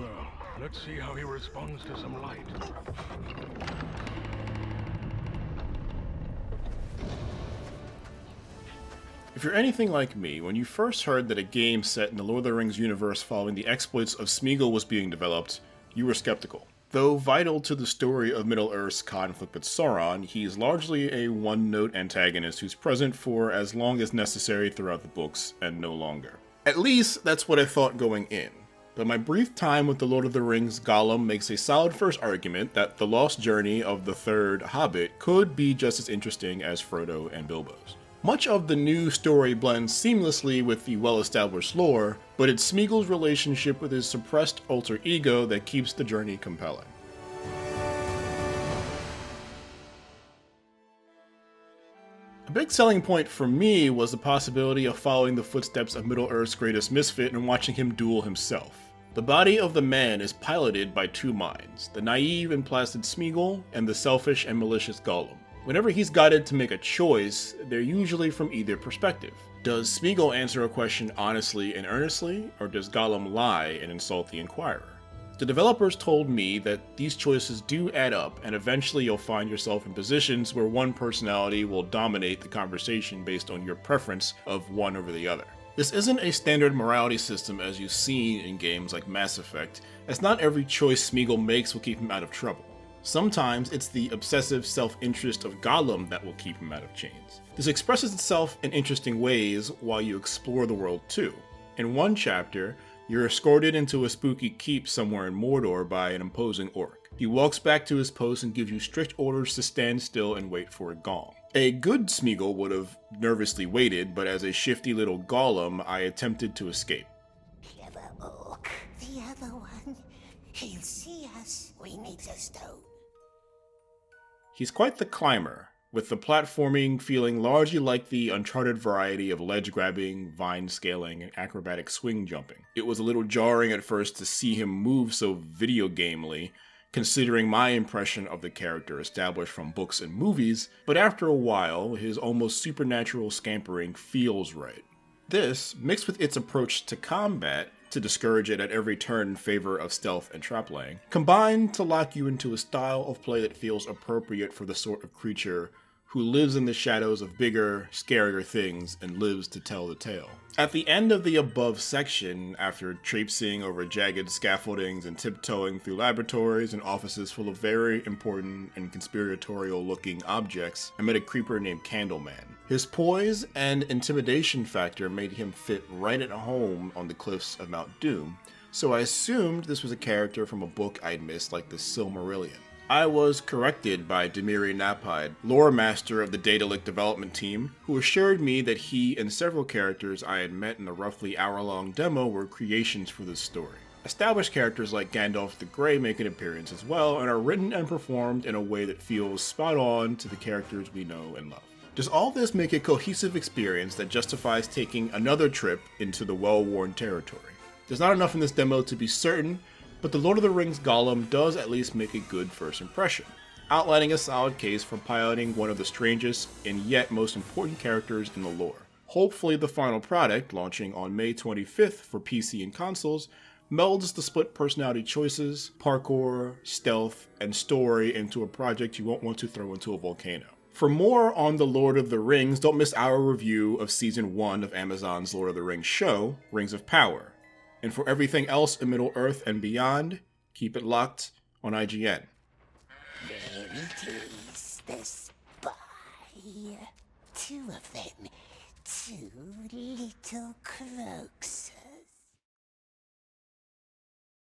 Well, let's see how he responds to some light. If you're anything like me, when you first heard that a game set in the Lord of the Rings universe following the exploits of Smeagol was being developed, you were skeptical. Though vital to the story of Middle-earth's conflict with Sauron, he's largely a one-note antagonist who's present for as long as necessary throughout the books, and no longer. At least, that's what I thought going in. But my brief time with the Lord of the Rings, Gollum makes a solid first argument that the lost journey of the third Hobbit could be just as interesting as Frodo and Bilbo's. Much of the new story blends seamlessly with the well-established lore, but it's Smeagol's relationship with his suppressed alter ego that keeps the journey compelling. A big selling point for me was the possibility of following the footsteps of Middle-earth's greatest misfit and watching him duel himself. The body of the man is piloted by two minds, the naive and placid Smeagol and the selfish and malicious Gollum. Whenever he's guided to make a choice, they're usually from either perspective. Does Smeagol answer a question honestly and earnestly, or does Gollum lie and insult the inquirer? The developers told me that these choices do add up, and eventually you'll find yourself in positions where one personality will dominate the conversation based on your preference of one over the other. This isn't a standard morality system as you've seen in games like Mass Effect, as not every choice Smeagol makes will keep him out of trouble. Sometimes it's the obsessive self-interest of Gollum that will keep him out of chains. This expresses itself in interesting ways while you explore the world too. In one chapter, you're escorted into a spooky keep somewhere in Mordor by an imposing orc. He walks back to his post and gives you strict orders to stand still and wait for a gong. A good Smeagol would have nervously waited, but as a shifty little Gollum, I attempted to escape. Clever orc. The other one. He'll see us. We need a stone. He's quite the climber, with the platforming feeling largely like the Uncharted variety of ledge grabbing, vine scaling, and acrobatic swing jumping. It was a little jarring at first to see him move so video gamely, considering my impression of the character established from books and movies, but after a while, his almost supernatural scampering feels right. This, mixed with its approach to combat, to discourage it at every turn in favor of stealth and trap laying, combined to lock you into a style of play that feels appropriate for the sort of creature who lives in the shadows of bigger, scarier things and lives to tell the tale. At the end of the above section, after traipsing over jagged scaffoldings and tiptoeing through laboratories and offices full of very important and conspiratorial-looking objects, I met a creeper named Candleman. His poise and intimidation factor made him fit right at home on the cliffs of Mount Doom, so I assumed this was a character from a book I'd missed like the Silmarillion. I was corrected by Demiri Napide, lore master of the Daedalic development team, who assured me that he and several characters I had met in the roughly hour-long demo were creations for this story. Established characters like Gandalf the Grey make an appearance as well, and are written and performed in a way that feels spot on to the characters we know and love. Does all this make a cohesive experience that justifies taking another trip into the well-worn territory? There's not enough in this demo to be certain, but the Lord of the Rings Gollum does at least make a good first impression, outlining a solid case for piloting one of the strangest and yet most important characters in the lore. Hopefully the final product, launching on May 25th for PC and consoles, melds the split personality choices, parkour, stealth, and story into a project you won't want to throw into a volcano. For more on the Lord of the Rings, don't miss our review of Season 1 of Amazon's Lord of the Rings show, Rings of Power. And for everything else in Middle-earth and beyond, keep it locked on IGN. There it is, the spy. Two of them. Two little crooks.